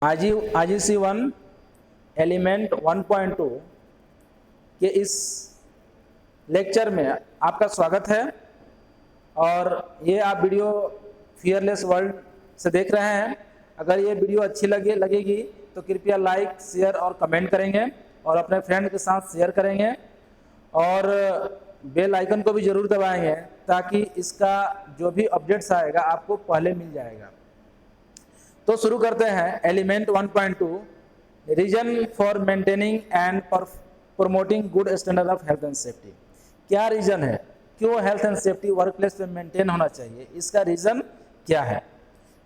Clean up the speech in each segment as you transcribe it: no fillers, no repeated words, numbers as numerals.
IGC1 element 1.2 के इस lecture में आपका स्वागत है। और ये आप वीडियो फियरलेस वर्ल्ड से देख रहे हैं। अगर ये वीडियो अच्छी लगेगी तो कृपया लाइक, शेयर और कमेंट करेंगे और अपने फ्रेंड के साथ शेयर करेंगे और बेल आइकन को भी ज़रूर दबाएंगे ताकि इसका जो भी अपडेट्स आएगा आपको पहले मिल जाएगा। तो शुरू करते हैं। Element 1.2 reason for maintaining and promoting good standard of health and safety. क्या रीजन है, क्यों health and safety work place पे मेंटेन होना चाहिए, इसका रीजन क्या है।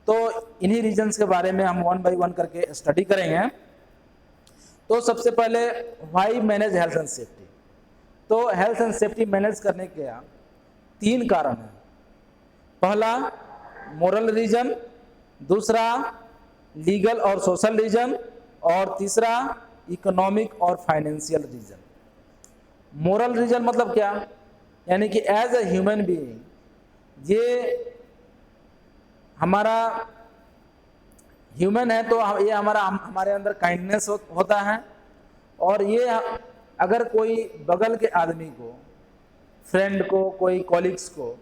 तो इन्हीं रीजन्स के बारे में हम 1 बाय 1 करके स्टडी करेंगे। तो सबसे पहले why manage health and safety. तो हेल्थ एंड सेफ्टी मैनेज करने के 3 कारण हैं। पहला मोरल रीजन, दूसरा लीगल और सोशल रीजन और तीसरा इकोनॉमिक और फाइनेंशियल रीजन। मोरल रीजन मतलब क्या, यानी कि एज ए ह्यूमन बीइंग ये हमारा ह्यूमन है तो ये हमारे अंदर काइंडनेस होता है। और ये अगर कोई बगल के आदमी को, फ्रेंड को, कोई कॉलीग्स को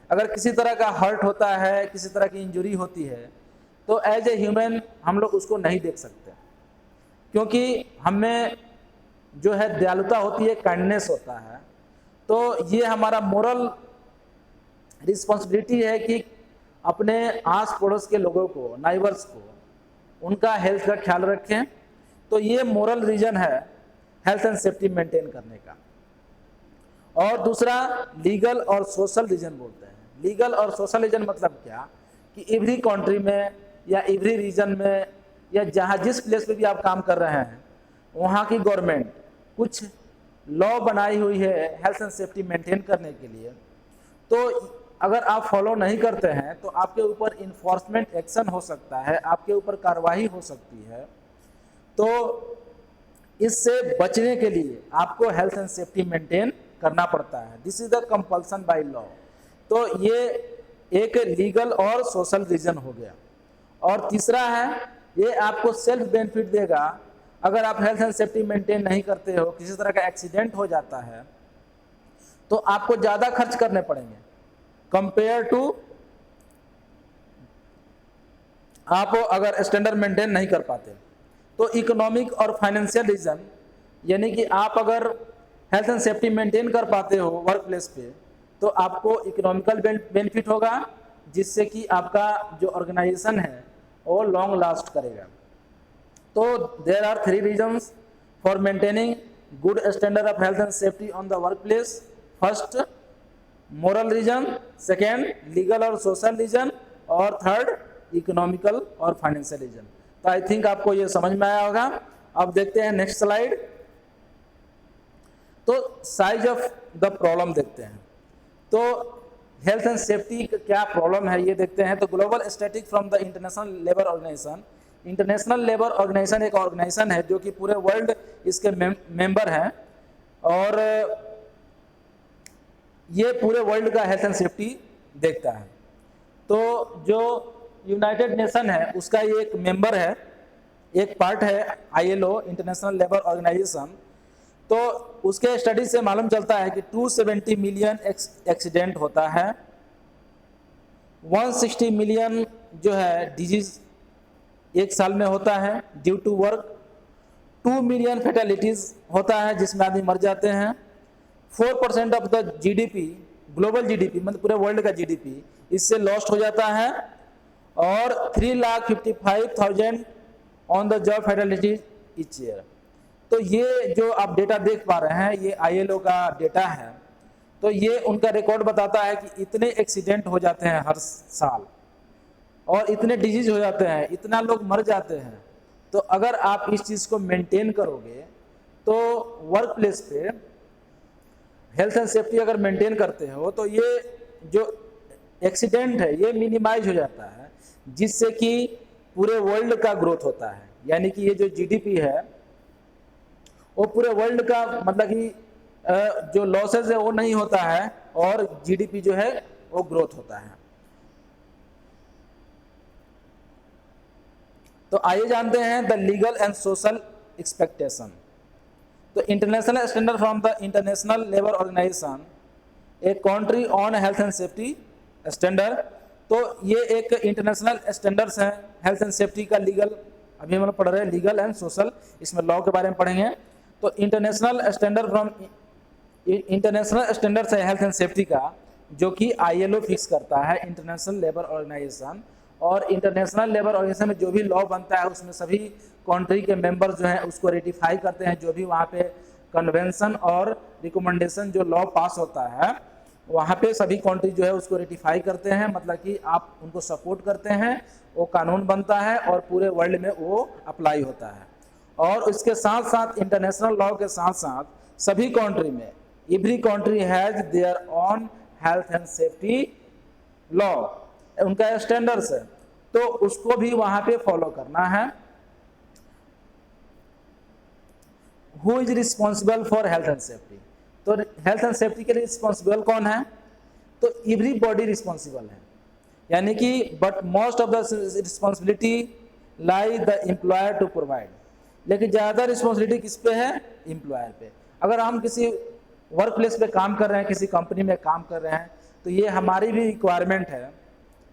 अगर किसी तरह का हर्ट होता है, किसी तरह की इंजरी होती है तो एज ए ह्यूमन हम लोग उसको नहीं देख सकते, क्योंकि हमें जो है दयालुता होती है, काइंडनेस होता है। तो ये हमारा मोरल रिस्पॉन्सिबिलिटी है कि अपने आस पड़ोस के लोगों को, नाइबर्स को, उनका हेल्थ का ख्याल रखें। तो ये मोरल रीजन है हेल्थ एंड सेफ्टी मेंटेन करने का। और दूसरा लीगल और सोशल रीजन बोलते हैं। लीगल और सोशल रीजन मतलब क्या कि एवरी कंट्री में या एवरी रीजन में या जहाँ जिस प्लेस पे भी आप काम कर रहे हैं वहाँ की गवर्नमेंट कुछ लॉ बनाई हुई है हेल्थ एंड सेफ्टी मेंटेन करने के लिए। तो अगर आप फॉलो नहीं करते हैं तो आपके ऊपर इन्फोर्समेंट एक्शन हो सकता है, आपके ऊपर कार्रवाई हो सकती है। तो इससे बचने के लिए आपको हेल्थ एंड सेफ्टी मेंटेन करना पड़ता है। This is the compulsion by law. तो ये एक लीगल और सोशल रीजन हो गया। और तीसरा है ये आपको सेल्फ बेनिफिट देगा। अगर आप हेल्थ एंड सेफ्टी मेंटेन नहीं करते हो, किसी तरह का एक्सीडेंट हो जाता है तो आपको ज़्यादा खर्च करने पड़ेंगे कंपेयर टू आप अगर स्टैंडर्ड मेंटेन नहीं कर पाते। तो इकोनॉमिक और फाइनेंशियल रीजन, यानी कि आप अगर हेल्थ एंड सेफ्टी मेंटेन कर पाते हो वर्क प्लेस पे तो आपको इकोनॉमिकल बेनिफिट होगा, जिससे कि आपका जो ऑर्गेनाइजेशन है वो लॉन्ग लास्ट करेगा। तो there are 3 reasons for maintaining good standard of health and safety on the work place. First moral reason, second legal और सोशल रीजन और थर्ड इकोनॉमिकल और फाइनेंशियल रीजन। तो आई थिंक आपको ये समझ में आया होगा। अब देखते हैं नेक्स्ट स्लाइड। तो साइज ऑफ द प्रॉब्लम देखते हैं। तो हेल्थ एंड सेफ्टी का क्या प्रॉब्लम है ये देखते हैं। तो global statistics from the international labour Organization. International labour Organization एक ऑर्गेनाइजेशन है जो कि पूरे वर्ल्ड इसके मेंबर हैं और ये पूरे वर्ल्ड का हेल्थ एंड सेफ्टी देखता है। तो जो यूनाइटेड नेशन है उसका ये एक मेंबर है, एक पार्ट है ILO, इंटरनेशनल लेबर ऑर्गेनाइजेशन। तो उसके स्टडी से मालूम चलता है कि 270 मिलियन एक्सीडेंट होता है, 160 मिलियन जो है डिजीज एक साल में होता है ड्यू टू वर्क, 2 मिलियन फैटेलिटीज होता है जिसमें आदमी मर जाते हैं, 4% of the GDP, global GDP मतलब पूरे वर्ल्ड का GDP इससे लॉस्ट हो जाता है, और 3,55,000 on the job fatality each year. तो ये जो आप डेटा देख पा रहे हैं ये ILO का डेटा है। तो ये उनका रिकॉर्ड बताता है कि इतने एक्सीडेंट हो जाते हैं हर साल और इतने डिजीज हो जाते हैं, इतना लोग मर जाते हैं। तो अगर आप इस चीज़ को मेंटेन करोगे तो वर्क प्लेस पे हेल्थ एंड सेफ्टी अगर मेंटेन करते हो तो ये जो एक्सीडेंट है ये मिनिमाइज हो जाता है, जिससे कि पूरे वर्ल्ड का ग्रोथ होता है। यानी कि ये जो GDP है वो पूरे वर्ल्ड का मतलब कि जो लॉसेज है वो नहीं होता है और GDP जो है वो ग्रोथ होता है। तो आइए जानते हैं the legal and social expectation. तो international standard from the international labour organisation a country on health and safety standard. तो ये एक इंटरनेशनल स्टैंडर्ड्स हैं हेल्थ एंड सेफ्टी का, लीगल, अभी हम लोग पढ़ रहे हैं लीगल एंड सोशल, इसमें लॉ के बारे में पढ़ेंगे। तो international standard from international standards है हेल्थ एंड सेफ्टी का, जो कि ILO फिक्स करता है, इंटरनेशनल लेबर ऑर्गेनाइजेशन। और इंटरनेशनल लेबर ऑर्गेनाइजेशन में जो भी लॉ बनता है उसमें सभी कंट्री के मेंबर जो हैं उसको रेटिफाई करते हैं। जो भी वहाँ पे कन्वेंशन और रिकमेंडेशन जो लॉ पास होता है वहाँ पे सभी कंट्री जो है उसको रेटिफाई करते हैं, मतलब कि आप उनको सपोर्ट करते हैं, वो कानून बनता है और पूरे वर्ल्ड में वो अप्लाई होता है। और इसके साथ साथ इंटरनेशनल लॉ के साथ साथ सभी कंट्री में every country has their on health and safety law, उनका स्टैंडर्ड्स है, तो उसको भी वहाँ पे फॉलो करना है। Who is responsible for health and safety? तो हेल्थ एंड सेफ्टी के लिए रिस्पॉन्सिबल कौन है? तो एवरीबॉडी रिस्पॉन्सिबल है, यानी कि but most of the responsibility lie the employer to provide. लेकिन ज़्यादा रिस्पॉन्सिबिलिटी किस पे है? एम्प्लॉयर पे। अगर हम किसी वर्क प्लेस पे काम कर रहे हैं, किसी कंपनी में काम कर रहे हैं, तो ये हमारी भी रिक्वायरमेंट है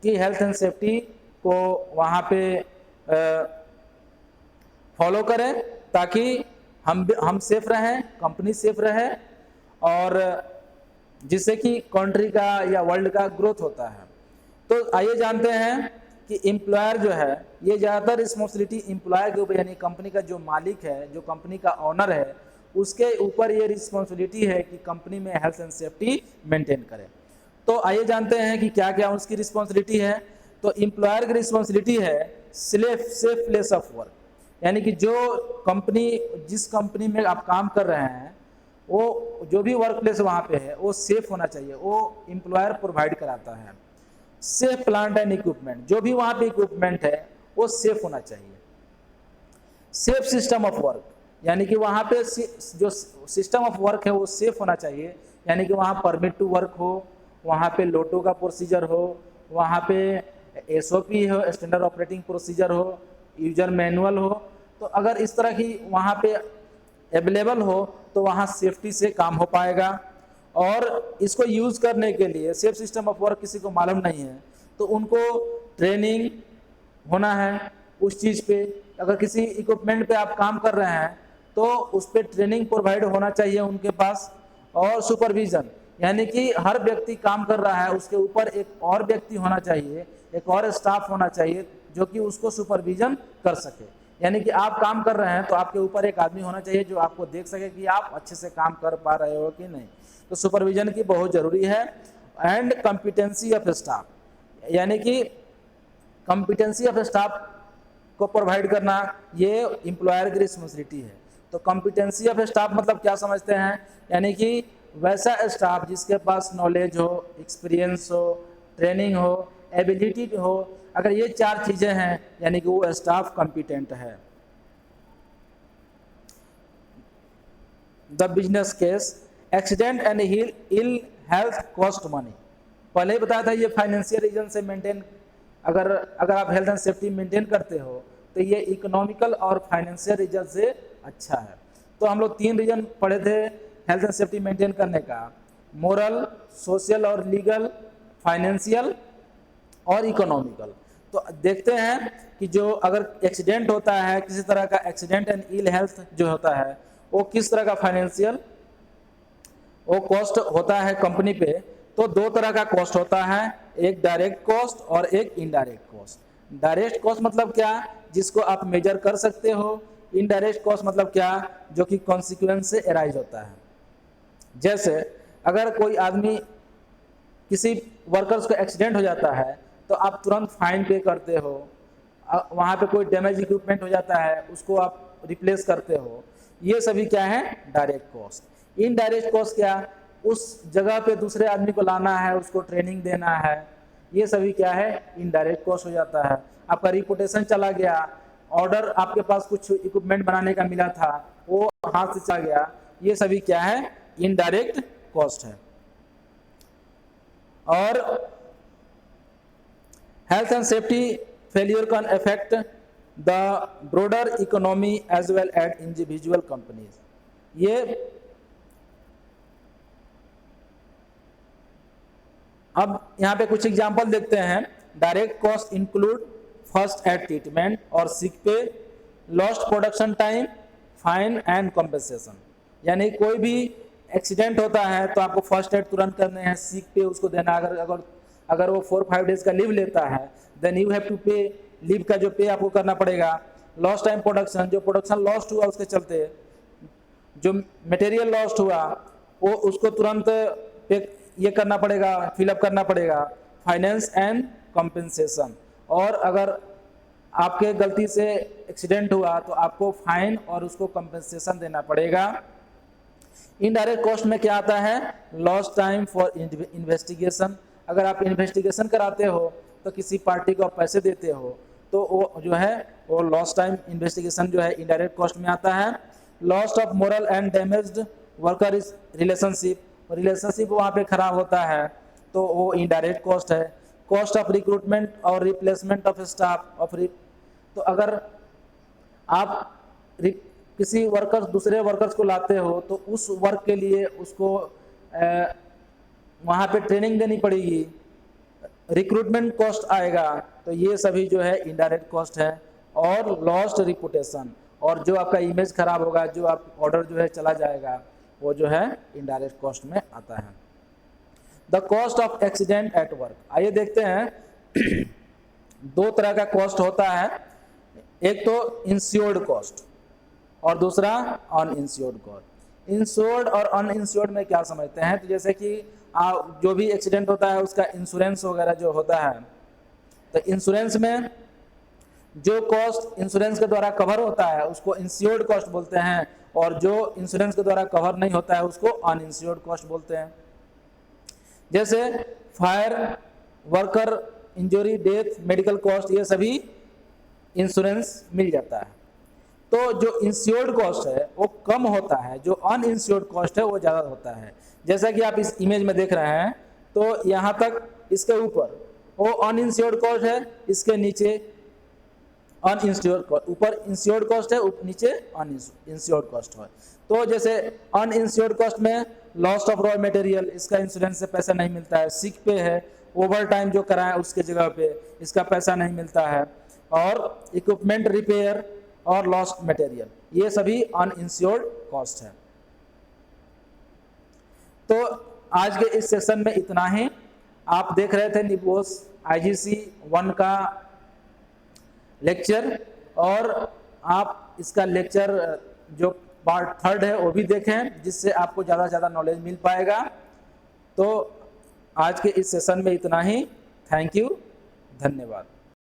कि हेल्थ एंड सेफ्टी को वहाँ पे फॉलो करें, ताकि हम सेफ रहें, कंपनी सेफ रहे, और जिससे कि कंट्री का या वर्ल्ड का ग्रोथ होता है। तो आइए जानते हैं कि एम्प्लॉयर जो है ये ज़्यादातर रिस्पॉन्सिबिलिटी एम्प्लॉयर के ऊपर, यानी कंपनी का जो मालिक है, जो कंपनी का ऑनर है, उसके ऊपर ये रिस्पॉन्सिबिलिटी है कि कंपनी में हेल्थ एंड सेफ्टी मेंटेन करे। तो आइए जानते हैं कि क्या क्या उसकी रिस्पॉन्सिबिलिटी है। तो एम्प्लॉयर की रिस्पॉन्सिबिलिटी है सेफ प्लेस ऑफ वर्क, यानी कि जो कंपनी, जिस कंपनी में आप काम कर रहे हैं, वो जो भी वर्क प्लेस वहाँ पे है वो सेफ होना चाहिए, वो एम्प्लॉयर प्रोवाइड कराता है। सेफ प्लांट एंड इक्विपमेंट, जो भी वहाँ पे इक्विपमेंट है वो सेफ होना चाहिए। सेफ सिस्टम ऑफ वर्क, यानी कि वहाँ पे जो सिस्टम ऑफ वर्क है वो सेफ होना चाहिए, यानी कि वहाँ परमिट टू वर्क हो, वहाँ पे लोटो का प्रोसीजर हो, वहाँ पे SOP हो, स्टैंडर्ड ऑपरेटिंग प्रोसीजर हो, यूजर मैनुअल हो। तो अगर इस तरह की वहाँ पे अवेलेबल हो तो वहाँ सेफ्टी से काम हो पाएगा। और इसको यूज़ करने के लिए सेफ सिस्टम ऑफ वर्क किसी को मालूम नहीं है तो उनको ट्रेनिंग होना है उस चीज़ पे। अगर किसी इक्विपमेंट पे आप काम कर रहे हैं तो उस पर ट्रेनिंग प्रोवाइड होना चाहिए उनके पास। और सुपरविज़न, यानी कि हर व्यक्ति काम कर रहा है उसके ऊपर एक और व्यक्ति होना चाहिए, एक और स्टाफ होना चाहिए जो कि उसको सुपरविज़न कर सके। यानी कि आप काम कर रहे हैं तो आपके ऊपर एक आदमी होना चाहिए जो आपको देख सके कि आप अच्छे से काम कर पा रहे हो कि नहीं। तो सुपरविजन की बहुत ज़रूरी है। एंड कॉम्पिटेंसी ऑफ स्टाफ, यानी कि कॉम्पिटेंसी ऑफ स्टाफ को प्रोवाइड करना ये एम्प्लॉयर की रिस्पॉन्सिबिलिटी है। तो कॉम्पिटेंसी ऑफ स्टाफ मतलब क्या समझते हैं? यानी कि वैसा स्टाफ जिसके पास नॉलेज हो, एक्सपीरियंस हो, ट्रेनिंग हो, एबिलिटी हो। अगर ये चार चीज़ें हैं यानी कि वो स्टाफ कॉम्पिटेंट है। The business case, accident and ill health cost money. पहले ही बताया था ये फाइनेंशियल रीजन से मेंटेन, अगर आप हेल्थ एंड सेफ्टी मेंटेन करते हो तो ये इकोनॉमिकल और फाइनेंशियल रीजन से अच्छा है। तो हम लोग 3 रीजन पढ़े थे हेल्थ एंड सेफ्टी मेंटेन करने का, मोरल, सोशल और लीगल, फाइनेंशियल और इकोनॉमिकल। तो देखते हैं कि जो अगर एक्सीडेंट होता है, किसी तरह का एक्सीडेंट एंड इल हेल्थ जो होता है वो किस तरह का फाइनेंशियल वो कॉस्ट होता है कंपनी पे। तो 2 तरह का कॉस्ट होता है, एक डायरेक्ट कॉस्ट और एक इनडायरेक्ट कॉस्ट। डायरेक्ट कॉस्ट मतलब क्या? जिसको आप मेजर कर सकते हो। इनडायरेक्ट कॉस्ट मतलब क्या? जो कि कॉन्सिक्वेंस से एराइज होता है। जैसे अगर कोई आदमी, किसी वर्कर्स को एक्सीडेंट हो जाता है तो आप तुरंत फाइन पे करते हो। वहाँ पे कोई डैमेज इक्विपमेंट हो जाता है उसको आप रिप्लेस करते हो। ये सभी क्या है? Direct cost. इनडायरेक्ट कॉस्ट क्या? उस जगह पे दूसरे आदमी को लाना है, उसको ट्रेनिंग देना है, ये सभी क्या है? इनडायरेक्ट कॉस्ट हो जाता है। आपका रिपुटेशन चला गया, ऑर्डर आपके पास कुछ इक्विपमेंट बनाने का मिला था वो हाथ से चला गया, ये सभी क्या है? इनडायरेक्ट कॉस्ट है। और health and safety failure can affect the broader economy as well at individual companies. ये अब यहाँ पे कुछ एग्जांपल देखते हैं। Direct cost include first aid treatment और sick pay, lost production time, fine and compensation. यानी कोई भी एक्सीडेंट होता है तो आपको फर्स्ट एड तुरंत करने हैं, सिक पे उसको देना। अगर वो 4-5 डेज का लीव लेता है देन यू हैव टू पे, लीव का जो पे आपको करना पड़ेगा। लॉस्ट टाइम प्रोडक्शन, जो प्रोडक्शन लॉस्ट हुआ उसके चलते जो मटेरियल लॉस्ट हुआ वो उसको तुरंत पे ये करना पड़ेगा, फिलअप करना पड़ेगा। फाइनेंस एंड कॉम्पेंसेशन, और अगर आपके गलती से एक्सीडेंट हुआ तो आपको फाइन और उसको कॉम्पेंसेशन देना पड़ेगा। इनडायरेक्ट कॉस्ट में क्या आता है? Lost time for investigation. अगर आप इन्वेस्टिगेशन कराते हो तो किसी पार्टी को आप पैसे देते हो तो वो जो है वो लॉस्ट टाइम इन्वेस्टिगेशन जो है इनडायरेक्ट कॉस्ट में आता है। Lost of moral and damaged worker relationship, relationship वहाँ पे खराब होता है तो वो इनडायरेक्ट कॉस्ट है। कॉस्ट ऑफ रिक्रूटमेंट और रिप्लेसमेंट ऑफ स्टाफ ऑफ तो अगर आप किसी वर्कर्स दूसरे वर्कर्स को लाते हो तो उस वर्क के लिए उसको वहाँ पे ट्रेनिंग देनी पड़ेगी, रिक्रूटमेंट कॉस्ट आएगा। तो ये सभी जो है इनडायरेक्ट कॉस्ट है। और लॉस्ट रिपुटेशन, और जो आपका इमेज खराब होगा, जो आप ऑर्डर जो है चला जाएगा, वो जो है इनडायरेक्ट कॉस्ट में आता है। The cost of accident at work. आइए देखते हैं दो तरह का कॉस्ट होता है, एक तो इंश्योर्ड कॉस्ट और दूसरा अनइंश्योर्ड कॉस्ट। इंश्योर्ड और अनइंश्योर्ड में क्या समझते हैं? तो जैसे कि जो भी एक्सीडेंट होता है उसका इंश्योरेंस वगैरह जो होता है, तो इंश्योरेंस में जो कॉस्ट इंश्योरेंस के द्वारा कवर होता है उसको इंश्योर्ड कॉस्ट बोलते हैं, और जो इंश्योरेंस के द्वारा कवर नहीं होता है उसको अनइंश्योर्ड कॉस्ट बोलते हैं। जैसे fire, worker injury, death, medical cost, ये सभी इंश्योरेंस मिल जाता है। तो जो इंश्योर्ड कॉस्ट है वो कम होता है, जो अनइंश्योर्ड कॉस्ट है वो ज़्यादा होता है। जैसा कि आप इस इमेज में देख रहे हैं तो यहाँ तक इसके ऊपर वो अनइंश्योर्ड कॉस्ट है, इसके नीचे अनइंश्योर्ड कॉस्ट, ऊपर इंश्योर्ड कॉस्ट है, नीचे अनइंश्योर्ड कॉस्ट है। तो जैसे अनइंश्योर्ड कॉस्ट में लॉस्ट ऑफ रॉ मटेरियल, इसका इंश्योरेंस से पैसा नहीं मिलता है। सिक पे है, ओवर टाइम जो कराए उसके जगह पे इसका पैसा नहीं मिलता है। और इक्विपमेंट रिपेयर और लॉस्ट मटेरियल, ये सभी अनइंश्योर्ड कॉस्ट है। तो आज के इस सेशन में इतना ही। आप देख रहे थे निपोस IGC 1 का लेक्चर, और आप इसका लेक्चर जो पार्ट 3 है वो भी देखें, जिससे आपको ज़्यादा से ज़्यादा नॉलेज मिल पाएगा। तो आज के इस सेशन में इतना ही। थैंक यू, धन्यवाद।